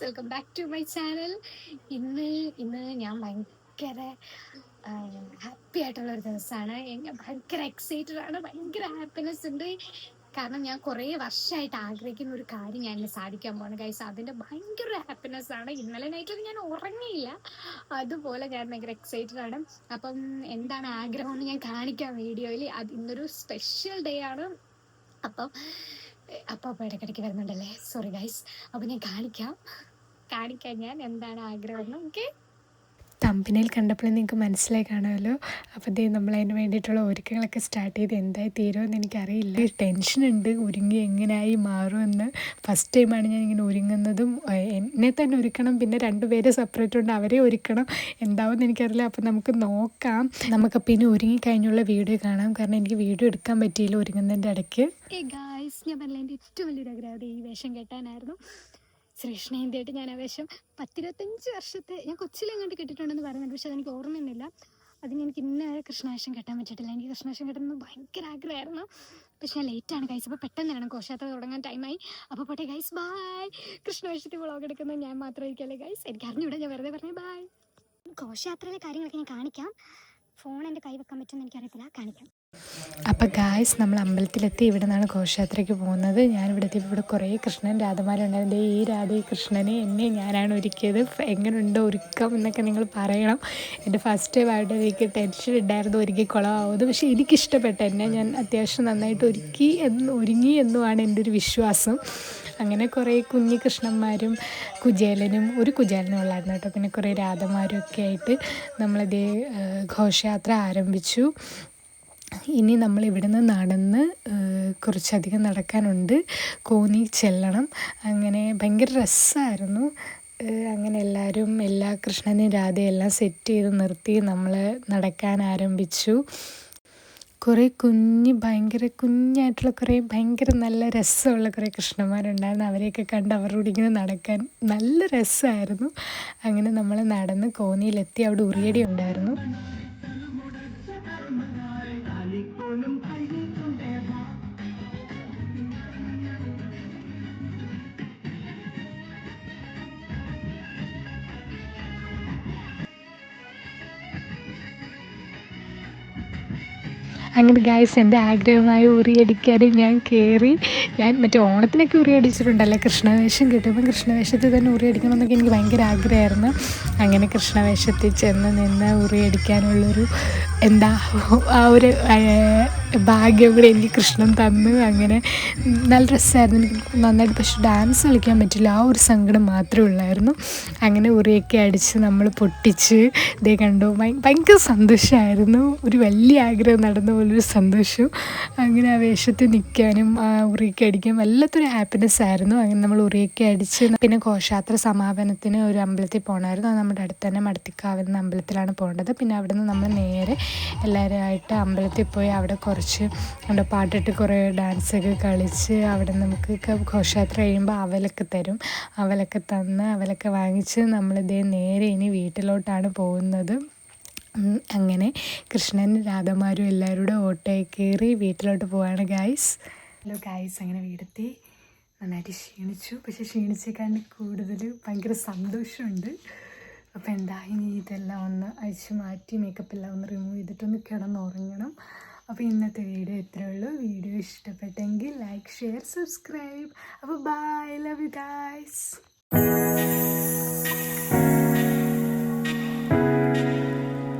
Welcome back to my channel. ഇന്ന് ഞാൻ ഭയങ്കര ഹാപ്പി ആയിട്ടുള്ള ഒരു ദിവസമാണ്. ഞാൻ ഭയങ്കര എക്സൈറ്റഡ് ആണ്, ഭയങ്കര ഹാപ്പിനെസ് ഉണ്ട്. കാരണം ഞാൻ കുറേ വർഷമായിട്ട് ആഗ്രഹിക്കുന്ന ഒരു കാര്യം ഞാൻ ഇന്ന് സാധിക്കാൻ പോവാണ് ഗൈസ്. അതിൻ്റെ ഭയങ്കര ഹാപ്പിനെസ് ആണ്. ഇന്നലെ നൈറ്റൊന്നും ഞാൻ ഉറങ്ങിയില്ല, അതുപോലെ ഞാൻ ഭയങ്കര എക്സൈറ്റഡ് ആണ്. അപ്പം എന്താണ് ആഗ്രഹം എന്ന് ഞാൻ കാണിക്കാം വീഡിയോയിൽ. ഇന്നൊരു സ്പെഷ്യൽ ഡേ ആണ്. അപ്പം ഇടയ്ക്കിടയ്ക്ക് വരുന്നുണ്ടല്ലേ, സോറി ഗൈസ്. അപ്പം ഞാൻ കാണിക്കാം ഞാൻ എന്താണ് ആഗ്രഹം. ഓക്കെ, തമ്പനയിൽ കണ്ടപ്പോൾ നിങ്ങൾക്ക് മനസ്സിലായി കാണുമല്ലോ. അപ്പോൾ ഇത് നമ്മളതിന് വേണ്ടിയിട്ടുള്ള ഒരുക്കങ്ങളൊക്കെ സ്റ്റാർട്ട് ചെയ്ത് എന്തായി തീരുമെന്ന് എനിക്കറിയില്ല. ടെൻഷനുണ്ട്, ഒരുങ്ങി എങ്ങനെയായി മാറുമെന്ന്. ഫസ്റ്റ് ടൈമാണ് ഞാൻ ഇങ്ങനെ ഒരുങ്ങുന്നതും. എന്നെ തന്നെ ഒരുക്കണം, പിന്നെ 2 പേര് സെപ്പറേറ്റ് ഉണ്ട്, അവരെ ഒരുക്കണം. എന്താവുമെന്ന് എനിക്കറിയില്ല. അപ്പോൾ നമുക്ക് നോക്കാം. നമുക്കപ്പോൾ ഇനി ഒരുങ്ങി കഴിഞ്ഞുള്ള വീഡിയോ കാണാം. കാരണം എനിക്ക് വീഡിയോ എടുക്കാൻ പറ്റിയില്ല ഒരുങ്ങുന്നതിൻ്റെ ഇടയ്ക്ക്. ഗൈസ്, ഞാൻ പറഞ്ഞ എൻ്റെ ഏറ്റവും വലിയൊരു ആഗ്രഹം ഈ വേഷം കെട്ടാനായിരുന്നു. ശ്രീകൃഷ്ണേന്ത്യയായിട്ട് ഞാൻ ആ വേഷം 10-25 വർഷത്തെ ഞാൻ കൊച്ചിലെങ്ങോട്ട് കെട്ടിട്ടുണ്ടെന്ന് പറയുന്നുണ്ട്, പക്ഷെ അതെനിക്ക് ഓർമ്മയൊന്നുമില്ല. അതിന് എനിക്ക് ഇന്ന കൃഷ്ണവേഷം കെട്ടാൻ പറ്റിയിട്ടില്ല. എനിക്ക് കൃഷ്ണവേഷം കെട്ടുന്നത് ഭയങ്കര ആഗ്രഹമായിരുന്നു, പക്ഷെ ഞാൻ ലേറ്റാണ് ഗൈസ്. അപ്പോൾ പെട്ടെന്ന് വേണം, ഘോഷയാത്ര തുടങ്ങാൻ ടൈമായി. അപ്പോൾ പോട്ടെ ഗൈസ്, ബൈ. കൃഷ്ണവേഷത്തിൽ വ്ളോഗ് എടുക്കുന്നത് ഞാൻ മാത്രമായിരിക്കല്ലേ ഗൈസ്, എനിക്ക് അറിഞ്ഞൂടെ, ഞാൻ വെറുതെ പറഞ്ഞേ ബൈ. ഘോഷയാത്രയിലെ കാര്യങ്ങളൊക്കെ ഞാൻ കാണിക്കാം. ഫോൺ എൻ്റെ കൈ വെക്കാൻ പറ്റുമെന്ന് എനിക്കറിയത്തില്ല, കാണിക്കാം. അപ്പോൾ ഗായ്സ്, നമ്മൾ അമ്പലത്തിലെത്തി. ഇവിടെ നിന്നാണ് ഘോഷയാത്രയ്ക്ക് പോകുന്നത്. ഞാനിവിടെ എത്തിയപ്പോൾ ഇവിടെ കുറേ കൃഷ്ണൻ രാധമാരുണ്ടായിരുന്നു. ഈ രാധ കൃഷ്ണനെ ഞാനാണ് ഒരുക്കിയത്. എങ്ങനെയുണ്ടോ ഒരുക്കം എന്നൊക്കെ നിങ്ങൾ പറയണം. എൻ്റെ ഫസ്റ്റ് ടൈം ആയിട്ട് എനിക്ക് ടെൻഷൻ ഉണ്ടായിരുന്നു ഒരുക്കി കുളമാവുന്നത്. പക്ഷേ എനിക്കിഷ്ടപ്പെട്ട ഞാൻ അത്യാവശ്യം നന്നായിട്ട് ഒരുങ്ങി എന്നുമാണ് എൻ്റെ ഒരു വിശ്വാസം. അങ്ങനെ കുറേ കുഞ്ഞു കൃഷ്ണന്മാരും ഒരു കുചേലനും ഉള്ളായിരുന്നു കേട്ടോ. പിന്നെ കുറേ രാധമാരും ഒക്കെ ആയിട്ട് നമ്മളിതേ ഘോഷയാത്ര ആരംഭിച്ചു. ഇനി നമ്മൾ ഇവിടുന്ന് നടന്ന് കുറച്ചധികം നടക്കാനുണ്ട്, കോന്നി ചെല്ലണം. അങ്ങനെ ഭയങ്കര രസമായിരുന്നു. അങ്ങനെ എല്ലാ കൃഷ്ണനെയും രാധയെല്ലാം സെറ്റ് ചെയ്ത് നിർത്തി നമ്മൾ നടക്കാൻ ആരംഭിച്ചു. കുറേ ഭയങ്കര കുഞ്ഞായിട്ടുള്ള ഭയങ്കര നല്ല രസമുള്ള കുറേ കൃഷ്ണന്മാരുണ്ടായിരുന്നു. അവരെയൊക്കെ കണ്ട് അവരോട് ഇങ്ങനെ നടക്കാൻ നല്ല രസമായിരുന്നു. അങ്ങനെ നമ്മൾ നടന്ന് കോന്നിയിലെത്തി. അവിടെ ഉറിയടി ഉണ്ടായിരുന്നു. അങ്ങനെ ഗായ്സ്, എൻ്റെ ആഗ്രഹമായ ഉറിയടിക്കാൻ ഞാൻ കയറി. ഞാൻ മറ്റേ ഓണത്തിനൊക്കെ ഉറിയടിച്ചിട്ടുണ്ടല്ലോ, കൃഷ്ണവേഷം കിട്ടുമ്പോൾ കൃഷ്ണവേഷത്തിൽ തന്നെ ഉറിയടിക്കണമെന്നൊക്കെ എനിക്ക് ഭയങ്കര ആഗ്രഹമായിരുന്നു. അങ്ങനെ കൃഷ്ണവേഷത്തിൽ ചെന്ന് നിന്ന് ഉറിയടിക്കാനുള്ളൊരു ആ ഒരു ഭാഗ്യം കൂടെ എനിക്ക് കൃഷ്ണൻ തന്നു. അങ്ങനെ നല്ല രസമായിരുന്നു. എനിക്ക് നന്നായിട്ട്, പക്ഷെ ഡാൻസ് കളിക്കാൻ പറ്റില്ല, ആ ഒരു സങ്കടം മാത്രമേ ഉള്ളായിരുന്നു. അങ്ങനെ ഉറിയൊക്കെ അടിച്ച് നമ്മൾ പൊട്ടിച്ച് ഇതേ കണ്ടു. ഭയങ്കര സന്തോഷമായിരുന്നു. ഒരു വലിയ ആഗ്രഹം നടന്ന പോലൊരു സന്തോഷം. അങ്ങനെ ആ വേഷത്തിൽ നിൽക്കാനും ആ ഉറിയൊക്കെ അടിക്കാനും വല്ലാത്തൊരു ഹാപ്പിനെസ് ആയിരുന്നു. അങ്ങനെ നമ്മൾ ഉറിയൊക്കെ അടിച്ച് പിന്നെ ഘോഷയാത്ര സമാപനത്തിന് ഒരു അമ്പലത്തിൽ പോകണമായിരുന്നു. അത് നമ്മുടെ അടുത്ത് തന്നെ മടത്തിക്കാവെന്ന അമ്പലത്തിലാണ് പോകേണ്ടത്. പിന്നെ അവിടെ നിന്ന് നമ്മൾ നേരെ എല്ലാവരുമായിട്ട് അമ്പലത്തിൽ പോയി അവിടെ കുറച്ച് പാട്ടിട്ട് കുറേ ഡാൻസൊക്കെ കളിച്ച് അവിടെ നമുക്ക് ഘോഷയാത്ര കഴിയുമ്പോൾ അവലൊക്കെ തരും. അവലൊക്കെ തന്ന് അവലൊക്കെ വാങ്ങിച്ച് നമ്മളിതേ നേരെ ഇനി വീട്ടിലോട്ടാണ് പോകുന്നത്. അങ്ങനെ കൃഷ്ണനും രാധമാരും എല്ലാവരും കൂടെ ഓട്ടോയിൽ കയറി വീട്ടിലോട്ട് പോവാണ് ഗായ്സ്. ഹലോ ഗായ്സ്, അങ്ങനെ വീടെത്തി. നന്നായിട്ട് ക്ഷീണിച്ചു, പക്ഷേ ക്ഷീണിച്ചേക്കാണ്ട് കൂടുതൽ ഭയങ്കര സന്തോഷമുണ്ട്. അപ്പോൾ എന്താ, ഇനി ഇതെല്ലാം ഒന്ന് അഴിച്ച് മാറ്റി മേക്കപ്പെല്ലാം ഒന്ന് റിമൂവ് ചെയ്തിട്ടൊന്ന് കിടന്നുറങ്ങണം. അപ്പോൾ ഇന്നത്തെ വീഡിയോ ഇത്രയേ ഉള്ളൂ. വീഡിയോ ഇഷ്ടപ്പെട്ടെങ്കിൽ ലൈക്ക്, ഷെയർ, സബ്സ്ക്രൈബ്. അപ്പോൾ ബൈ, ലവ് യു ഗായ്സ്.